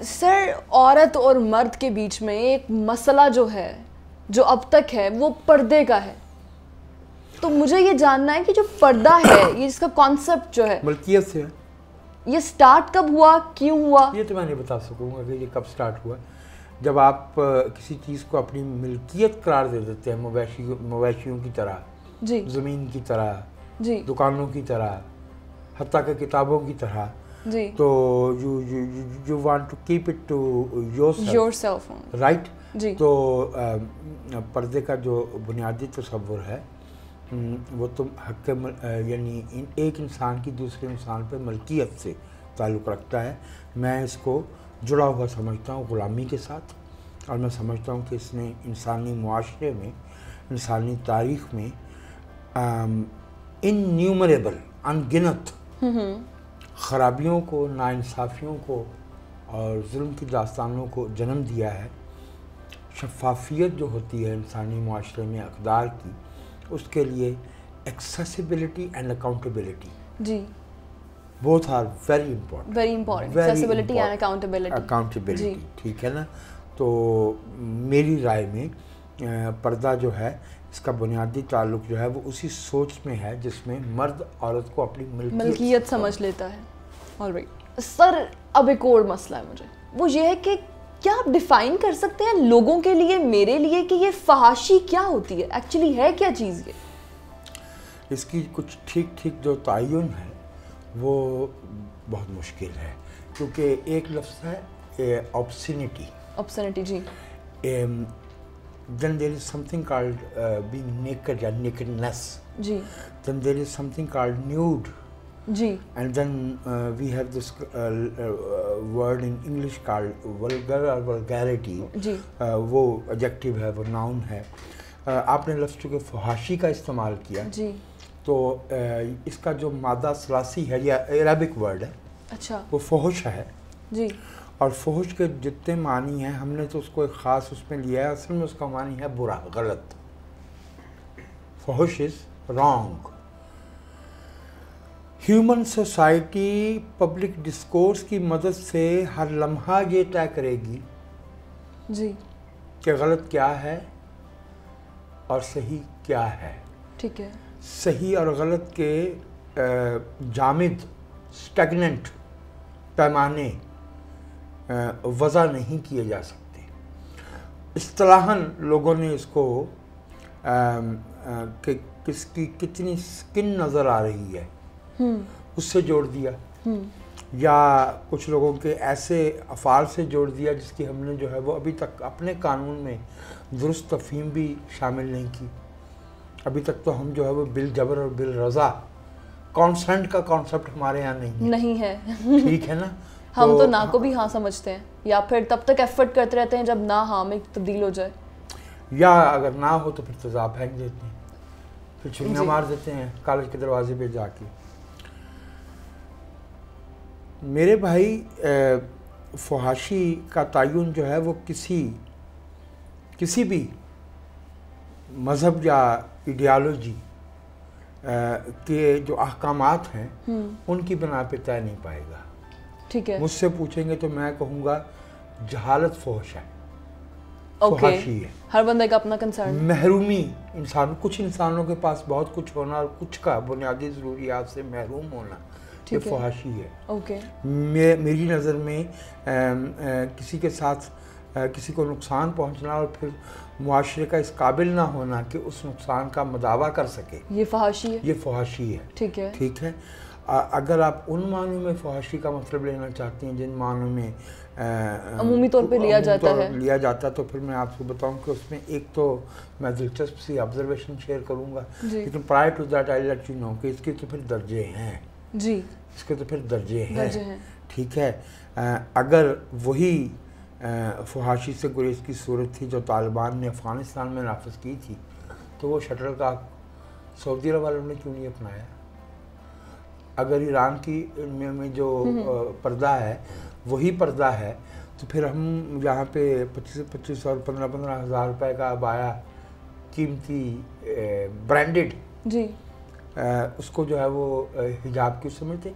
سر عورت اور مرد کے بیچ میں ایک مسئلہ جو ہے جو اب تک ہے وہ پردے کا ہے. تو مجھے یہ جاننا ہے کہ جو پردہ ہے یہ اس کا کانسیپٹ جو ہے ملکیت سے ہے. یہ سٹارٹ کب ہوا, کیوں ہوا؟ یہ تو میں نہیں بتا سکوں گا کہ یہ کب سٹارٹ ہوا. جب آپ کسی چیز کو اپنی ملکیت قرار دے دیتے ہیں مویشیوں کی طرح, جی زمین کی طرح, جی دکانوں کی طرح, حتیٰ کہ کتابوں کی طرح, جی تو you want to keep it to yourself, right? جی تو پردے کا جو بنیادی تصور ہے وہ تو حق یعنی ایک انسان کی دوسرے انسان پہ ملکیت سے تعلق رکھتا ہے. میں اس کو جڑا ہوا سمجھتا ہوں غلامی کے ساتھ, اور میں سمجھتا ہوں کہ اس نے انسانی معاشرے میں, انسانی تاریخ میں انیومریبل, انگنت خرابیوں کو, ناانصافیوں کو اور ظلم کی داستانوں کو جنم دیا ہے. شفافیت جو ہوتی ہے انسانی معاشرے میں اقدار کی, اس کے لیے ایکسیسیبلٹی اینڈ اکاؤنٹیبلٹی, جی both are very important. Very important, accessibility and accountability. Accountability, ٹھیک ہے نا. تو میری رائے میں پردہ جو ہے اس کا بنیادی تعلق جو ہے وہ اسی سوچ میں ہے جس میں مرد عورت کو اپنی ملکیت سمجھ لیتا ہے. آلرائٹ سر, اب ایک اور مسئلہ ہے مجھے, وہ یہ ہے کہ کیا آپ ڈیفائن کر سکتے ہیں لوگوں کے لیے, میرے لیے, کہ یہ فحاشی کیا ہوتی ہے, ایکچولی ہے کیا چیز یہ؟ اس کی کچھ ٹھیک ٹھیک جو تعین ہے وہ بہت مشکل ہے, کیونکہ ایک لفظ ہے obscenity. obscenity, G. Then there is something called being naked یا nakedness. G. Then there is something called nude. G. And then we have this word in English called vulgar or vulgarity. جی. وہ adjective ہے, وہ noun ہے. آپ نے لفظ چونکہ فحاشی کا استعمال کیا, جی, تو اس کا جو مادہ ثلاثی ہے یا عربک ورڈ ہے, اچھا, وہ فحش ہے. جی. اور فحش کے جتنے معنی ہیں ہم نے تو اس کو ایک خاص اس میں لیا ہے. اصل میں اس کا معنی ہے برا, غلط. فحش is wrong. Human society public discourse کی مدد سے ہر لمحہ یہ طے کرے گی جی کہ غلط کیا ہے اور صحیح کیا ہے. ٹھیک ہے. صحیح اور غلط کے جامد, سٹیگننٹ پیمانے وضع نہیں کیے جا سکتے. اصطلاحاً لوگوں نے اس کو کہ کس کی کتنی سکن نظر آ رہی ہے اس سے جوڑ دیا, یا کچھ لوگوں کے ایسے افعال سے جوڑ دیا جس کی ہم نے جو ہے وہ ابھی تک اپنے قانون میں درست تفہیم بھی شامل نہیں کی. ابھی تک تو ہم جو ہے وہ بالجبر اور بالرضا, کانسنٹ کا کانسیپٹ ہمارے یہاں نہیں ہے. ٹھیک ہے نا. ہم تو نہ کو بھی ہاں سمجھتے ہیں, یا پھر تب تک ایفرٹ کرتے رہتے ہیں جب نہ ہاں میں تبدیل ہو جائے, یا اگر نہ ہو تو پھر تیزاب پھینک دیتے ہیں, پھر چھریاں مار دیتے ہیں کالج کے دروازے پہ جا کے. میرے بھائی, فحاشی کا تعین جو ہے وہ کسی بھی مذہب یا ایڈیالوجی کے جو احکامات ہیں ان کی بنا پہ طے نہیں پائے گا. ٹھیک ہے. مجھ سے پوچھیں گے تو میں کہوں گا جہالت فحش ہے, فحاشی ہے. ہر بندے کا اپنا کنسرن. محرومی, کچھ انسانوں کے پاس بہت کچھ ہونا اور کچھ کا بنیادی ضروریات سے محروم ہونا, یہ فحاشی ہے. اوکے. میری نظر میں کسی کے ساتھ کسی کو نقصان پہنچنا اور پھر معاشرے کا اس قابل نہ ہونا کہ اس نقصان کا مداوع کر سکے, یہ فحاشی ہے. یہ فحاشی ہے. ٹھیک ہے. ٹھیک ہے. اگر آپ ان معنوں میں فحاشی کا مطلب لینا چاہتے ہیں جن معنوں میں عمومی طور پہ لیا جاتا ہے, تو پھر میں آپ کو بتاؤں کہ اس میں ایک تو میں دلچسپ سی آبزرویشن شیئر کروں گا, لیکن prior to that I let you know کہ اس کے تو پھر درجے ہیں. جی. اس کے تو پھر درجے ہیں. ٹھیک ہے. اگر وہی فحاشی سے گریز کی صورت تھی جو طالبان نے افغانستان میں نافذ کی تھی, تو وہ شٹل کا سعودی عرب والوں نے کیوں نہیں اپنایا؟ اگر ایران کی میں جو پردہ ہے وہی پردہ ہے, تو پھر ہم یہاں پہ 25 اور 15 ہزار روپے کا عبایا قیمتی برانڈڈ, جی, اس کو جو ہے وہ حجاب کیوں سمجھتے.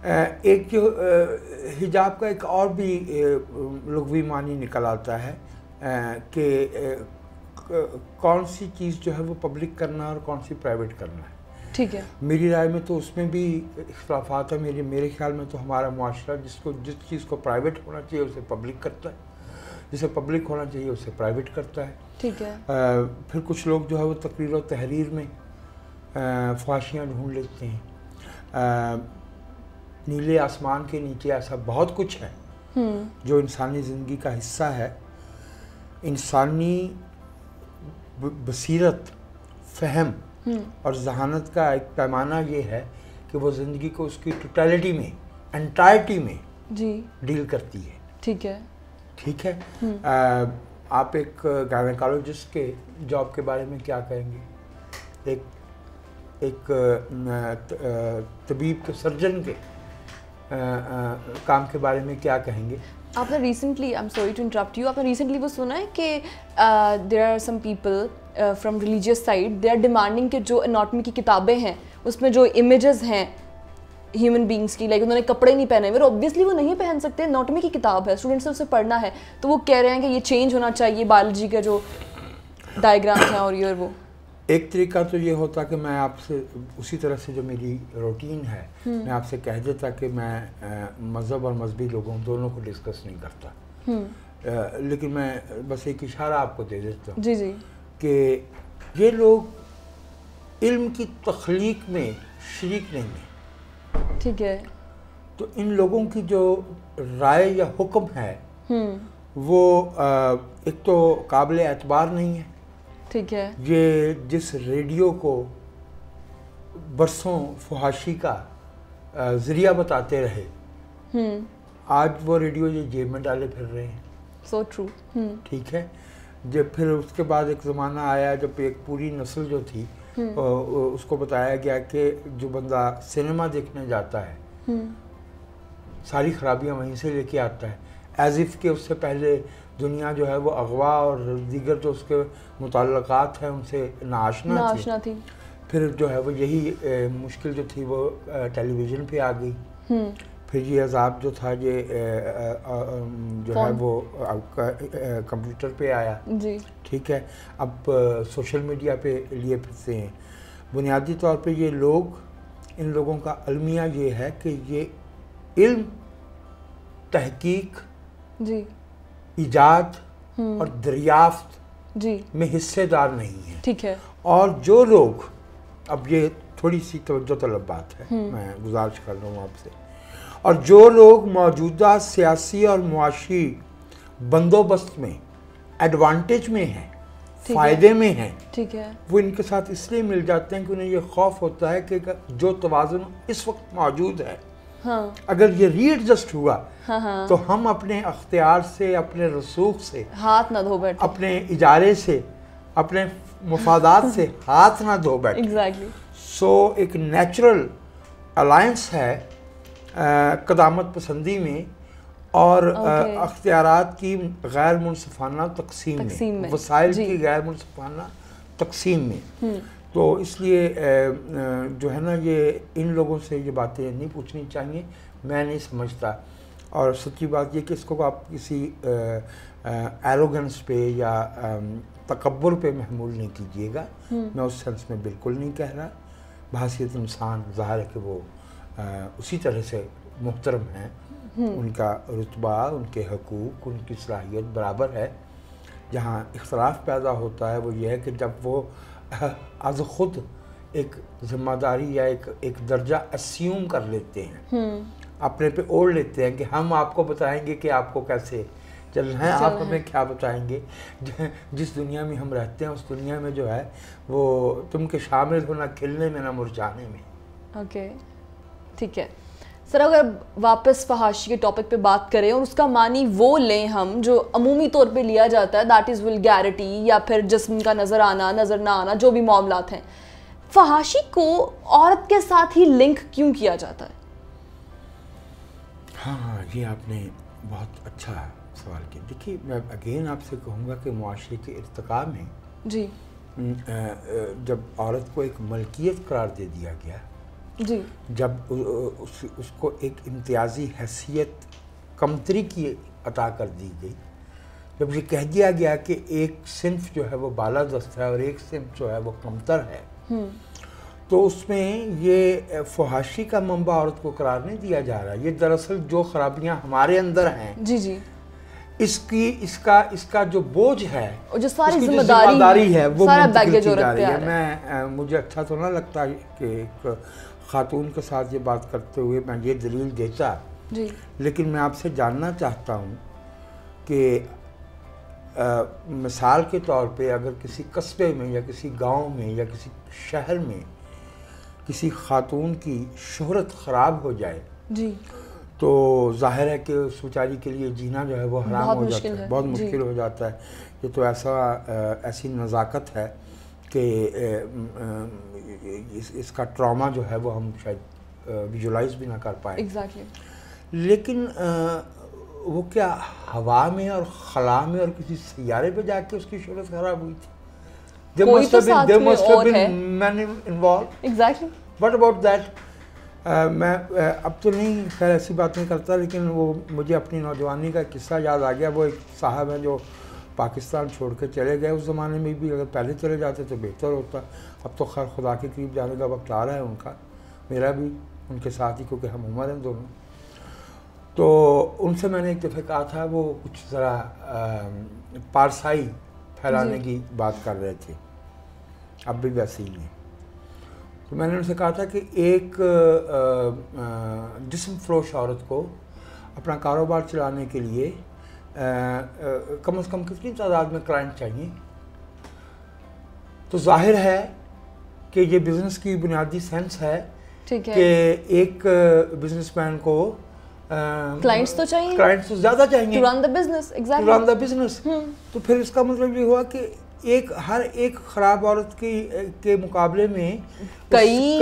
ایک جو حجاب کا ایک اور بھی لغوی معنی نکل آتا ہے کہ کون سی چیز جو ہے وہ پبلک کرنا ہے اور کون سی پرائیویٹ کرنا ہے. ٹھیک ہے. میری رائے میں تو اس میں بھی اختلافات ہیں. میرے خیال میں تو ہمارا معاشرہ جس چیز کو پرائیویٹ ہونا چاہیے اسے پبلک کرتا ہے, جسے پبلک ہونا چاہیے اسے پرائیویٹ کرتا ہے. ٹھیک ہے. پھر کچھ لوگ جو ہے وہ تقریر و تحریر میں فحاشیاں ڈھونڈ لیتے ہیں. نیلے آسمان کے نیچے ایسا بہت کچھ ہے جو انسانی زندگی کا حصہ ہے. انسانی بصیرت, فہم اور ذہانت کا ایک پیمانہ یہ ہے کہ وہ زندگی کو اس کی ٹوٹیلٹی میں, انٹائرٹی میں ڈیل کرتی ہے. ٹھیک ہے. ٹھیک ہے. آپ ایک گائنیکالوجسٹ کے جاب کے بارے میں کیا کہیں گے؟ ایک طبیب کے, سرجن کے کام کے بارے میں کیا کہیں گے؟ آپ نے recently, I am sorry to interrupt you, آپ نے ریسنٹلی وہ سنا ہے کہ there are some people from religious side they are demanding کہ جو اناٹمی کی کتابیں ہیں اس میں جو امیجز ہیں ہیومن بینگس کی, لائک انہوں نے کپڑے نہیں پہنے ہوئے, اوبویسلی وہ نہیں پہن سکتے, اناٹمی کی کتاب ہے, اسٹوڈنٹس سے اسے پڑھنا ہے, تو وہ کہہ رہے ہیں کہ یہ چینج ہونا چاہیے بایولوجی کا جو ڈائیگرامس ہیں اور یہ اور وہ. ایک طریقہ تو یہ ہوتا کہ میں آپ سے اسی طرح سے جو میری روٹین ہے میں آپ سے کہہ دیتا کہ میں مذہب اور مذہبی لوگوں دونوں کو ڈسکس نہیں کرتا, لیکن میں بس ایک اشارہ آپ کو دے دیتا ہوں. جی جی. کہ یہ لوگ علم کی تخلیق میں شریک نہیں ہیں. ٹھیک ہے. تو ان لوگوں کی جو رائے یا حکم ہے وہ ایک تو قابل اعتبار نہیں ہے. ٹھیک ہے. یہ جس ریڈیو کو برسوں فحاشی کا ذریعہ بتاتے رہے, آج وہ ریڈیو یہ جیب میں ڈالے پھر رہے ہیں. So true. ٹھیک ہے. جب پھر اس کے بعد ایک زمانہ آیا جب ایک پوری نسل جو تھی اس کو بتایا گیا کہ جو بندہ سنیما دیکھنے جاتا ہے ساری خرابیاں وہیں سے لے کے آتا ہے, ایز اف کہ اس سے پہلے دنیا جو ہے وہ اغوا اور دیگر جو اس کے متعلقات ہیں ان سے ناآشنا تھی. پھر جو ہے وہ یہی مشکل جو تھی وہ ٹیلی ویژن پہ آ گئی. پھر یہ عذاب جو تھا یہ جو ہے وہ کمپیوٹر پہ آیا. ٹھیک ہے. اب سوشل میڈیا پہ لیے پھرتے ہیں. بنیادی طور پہ یہ لوگ, ان لوگوں کا المیہ یہ ہے کہ یہ علم, تحقیق, ایجاد اور دریافت میں حصے دار نہیں ہیں. ٹھیک ہے. اور جو لوگ, اب یہ تھوڑی سی توجہ طلب بات ہے, میں گزارش کر رہا ہوں آپ سے, اور جو لوگ موجودہ سیاسی اور معاشی بندوبست میں ایڈوانٹیج میں ہیں, فائدے میں ہیں, ٹھیک ہے, وہ ان کے ساتھ اس لیے مل جاتے ہیں کہ انہیں یہ خوف ہوتا ہے کہ جو توازن اس وقت موجود ہے اگر یہ ری ایڈجسٹ ہوا تو ہم اپنے اختیار سے, اپنے رسوخ سے ہاتھ نہ دھو بیٹھے, اپنے اجارے سے, اپنے مفادات سے ہاتھ نہ دھو بیٹھے. ایگزیکٹلی. سو ایک نیچرل الائنس ہے قدامت پسندی میں اور اختیارات کی غیر منصفانہ تقسیم میں, وسائل کی غیر منصفانہ تقسیم میں. تو اس لیے جو ہے نا یہ ان لوگوں سے یہ باتیں نہیں پوچھنی چاہیے, میں نہیں سمجھتا. اور سچی بات یہ کہ اس کو آپ کسی ایروگنس پہ یا تکبر پہ محمول نہیں کیجیے گا. میں اس سینس میں بالکل نہیں کہہ رہا. بحیثیت انسان ظاہر ہے کہ وہ اسی طرح سے محترم ہیں, ان کا رتبہ, ان کے حقوق, ان کی صلاحیت برابر ہے. جہاں اختلاف پیدا ہوتا ہے وہ یہ ہے کہ جب وہ از خود ایک ذمہ داری یا ایک درجہ اسیوم کر لیتے ہیں, اپنے پہ اوڑھ لیتے ہیں کہ ہم آپ کو بتائیں گے کہ آپ کو کیسے چلنا ہے, آپ ہمیں کیا بتائیں گے. جس دنیا میں ہم رہتے ہیں اس دنیا میں جو ہے وہ تم کے شامل ہو نہ کھلنے میں نہ مرجانے میں. اوکے, ٹھیک ہے. سر اگر واپس فحاشی کے ٹاپک پہ بات کریں اور اس کا معنی وہ لیں ہم جو عمومی طور پہ لیا جاتا ہے, دیٹ از ولگیرٹی یا پھر جسم کا نظر آنا, نظر نہ آنا, جو بھی معاملات ہیں, فحاشی کو عورت کے ساتھ ہی لنک کیوں کیا جاتا ہے؟ ہاں یہ آپ نے بہت اچھا سوال کیا. دیکھیے میں اگین آپ سے کہوں گا کہ معاشرے کے ارتقاء میں جی جب عورت کو ایک ملکیت قرار دے دیا گیا جی جب اس کو ایک امتیازی حیثیت کمتری کی عطا کر دی گئی، جب یہ کہہ دیا گیا کہ ایک صنف جو ہے وہ بالادست ہے اور ایک صنف جو ہے وہ کمتر ہے، تو اس میں یہ فحاشی کا منبع عورت کو قرار نہیں دیا جا رہا. یہ دراصل جو خرابیاں ہمارے اندر ہیں جی جی اس کا جو بوجھ ہے، جو ساری اس کی ذمہ داری ہے وہ سارا منتقل بیگیج کی جا عورت پہ رہی آ ہے. رہا ہے. مجھے اچھا تو نہ لگتا کہ ایک خاتون کے ساتھ یہ بات کرتے ہوئے میں یہ دلیل دیتا، جی لیکن میں آپ سے جاننا چاہتا ہوں کہ مثال کے طور پہ اگر کسی قصبے میں یا کسی گاؤں میں یا کسی شہر میں کسی خاتون کی شہرت خراب ہو جائے جی تو ظاہر ہے کہ اس بیچاری کے لیے جینا جو ہے وہ حرام ہو جاتا ہے، بہت مشکل ہو جاتا ہے. یہ تو ایسی نزاکت ہے کہ اس کا ٹراما جو ہے وہ ہم شاید ویژولائز بھی نہ کر پائیں. ایگزیکٹلی. لیکن وہ کیا ہوا میں اور خلا میں اور کسی سیارے پہ جا کے اس کی شہرت خراب ہوئی تھی؟ کوئی تو ساتھ میں اور ہے. Exactly. What about that? میں اب تو نہیں خیر ایسی بات نہیں کرتا، لیکن وہ مجھے اپنی نوجوانی کا قصہ یاد آ گیا. وہ ایک صاحب ہیں جو پاکستان چھوڑ کے چلے گئے. اس زمانے میں بھی اگر پہلے چلے جاتے تو بہتر ہوتا. اب تو خیر خدا کے قریب جانے کا وقت آ رہا ہے ان کا، میرا بھی ان کے ساتھ ہی، کیونکہ ہم عمر ہیں دونوں. تو ان سے میں نے ایک دفعہ کہا تھا، وہ کچھ ذرا پارسائی پھیلانے کی بات کر رہے تھے، اب بھی ویسے ہی ہیں. تو میں نے ان سے کہا تھا کہ ایک جسم فروش عورت کو اپنا کاروبار چلانے کے لیے کم از کم کتنی تعداد میں کلائنٹ چاہیے؟ تو ظاہر ہے کہ یہ بزنس کی بنیادی سینس ہے کہ ایک بزنس مین کو کلائنٹس تو چاہیے، کلائنٹس تو زیادہ چاہیے to run the business. To run the business. تو پھر اس کا مطلب یہ ہوا کہ ہر ایک خراب عورت کے مقابلے میں کئی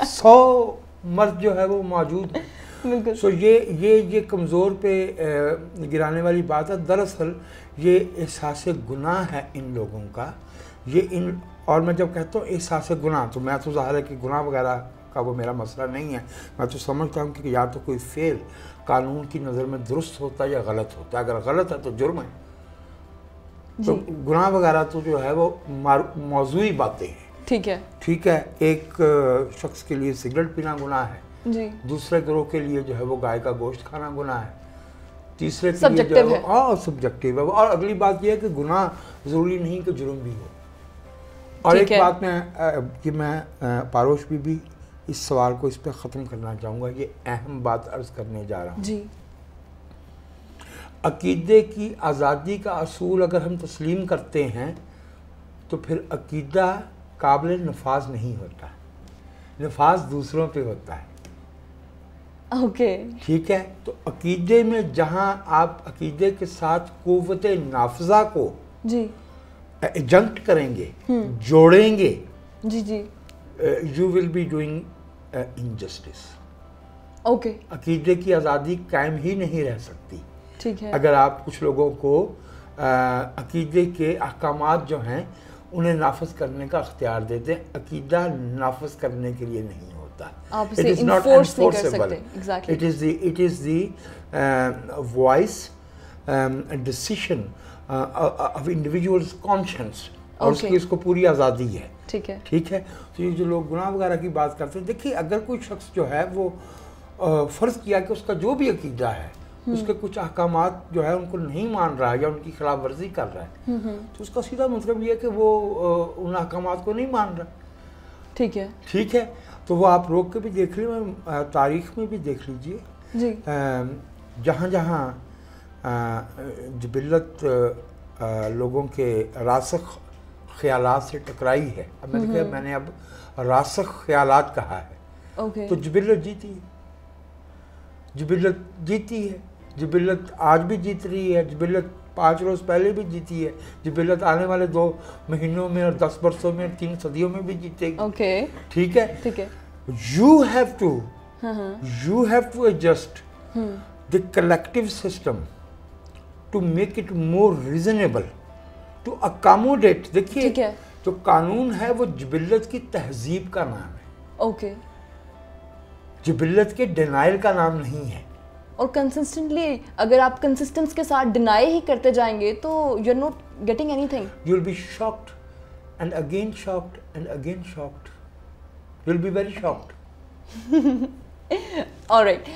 100 مرد جو ہے وہ موجود ہیں. سو یہ کمزور پہ گرانے والی بات ہے. دراصل یہ احساس گناہ ہے ان لوگوں کا. اور میں جب کہتا ہوں احساس گناہ، تو میں تو ظاہر ہے کہ گناہ وغیرہ کا وہ میرا مسئلہ نہیں ہے. میں تو سمجھتا ہوں کہ یا تو کوئی فعل قانون کی نظر میں درست ہوتا ہے یا غلط ہوتا ہے. اگر غلط ہے تو جرم ہے. تو گناہ وغیرہ تو جو ہے وہ موضوعی باتیں ہیں. ٹھیک ہے. ایک شخص کے لیے سگریٹ پینا گناہ ہے، دوسرے گروہ کے لیے جو ہے وہ گائے کا گوشت کھانا گناہ ہے، تیسرے کے لیے جو ہے وہ سبجیکٹیو ہے. اور اگلی بات یہ ہے کہ گناہ ضروری نہیں کہ جرم بھی ہو. اور ایک بات میں پاروش بھی اس سوال کو اس پہ ختم کرنا چاہوں گا. یہ اہم بات عرض کرنے جا رہا ہوں. عقیدے کی آزادی کا اصول اگر ہم تسلیم کرتے ہیں تو پھر عقیدہ قابل نفاذ نہیں ہوتا، نفاذ دوسروں پہ ہوتا ہے. ٹھیک ہے. تو عقیدے میں جہاں آپ عقیدے کے ساتھ قوت نافذہ کو ایجنکٹ کریں گے، جوڑیں گے، you will be doing injustice. عقیدے کی آزادی قائم ہی نہیں رہ سکتی اگر آپ کچھ لوگوں کو عقیدے کے احکامات جو ہیں انہیں نافذ کرنے کا اختیار دیتے ہیں. عقیدہ نافذ کرنے کے لیے نہیں ہوتا. It is not enforceable. It is the voice and decision of individual's conscience. اور اس کو پوری آزادی ہے. ٹھیک ہے. تو یہ جو لوگ گناہ وغیرہ کی بات کرتے ہیں، دیکھیے اگر کوئی شخص جو ہے وہ فرض کیا کہ اس کا جو بھی عقیدہ ہے اس کے کچھ احکامات جو ہے ان کو نہیں مان رہا ہے یا ان کی خلاف ورزی کر رہا ہے، تو اس کا سیدھا مطلب یہ ہے کہ وہ ان احکامات کو نہیں مان رہا. ٹھیک ہے. تو وہ آپ روک کے بھی دیکھ لیں، تاریخ میں بھی دیکھ لیجئے، جہاں جہاں جبلت لوگوں کے راسخ خیالات سے ٹکرائی ہے. اب میں نے اب راسخ خیالات کہا ہے، تو جبلت جیتی ہے. جبلت جیتی ہے. جبلت آج بھی جیت رہی ہے. جبلت 5 روز پہلے بھی جیتی ہے. جبلت آنے والے 2 مہینوں میں اور 10 برسوں میں 3 صدیوں میں بھی جیتے گی. ٹھیک ہے. You have to adjust the collective system to make it more reasonable, to accommodate. دیکھیے جو قانون ہے وہ جبلت کی تہذیب کا نام ہے. اوکے. جبلت کے ڈینائل کا نام نہیں ہے. اور کنسسٹنٹلی اگر آپ کنسسٹنس کے ساتھ ڈینائی ہی کرتے جائیں گے تو you are not getting anything. You will be shocked and again shocked and again shocked. You will be very shocked. All right.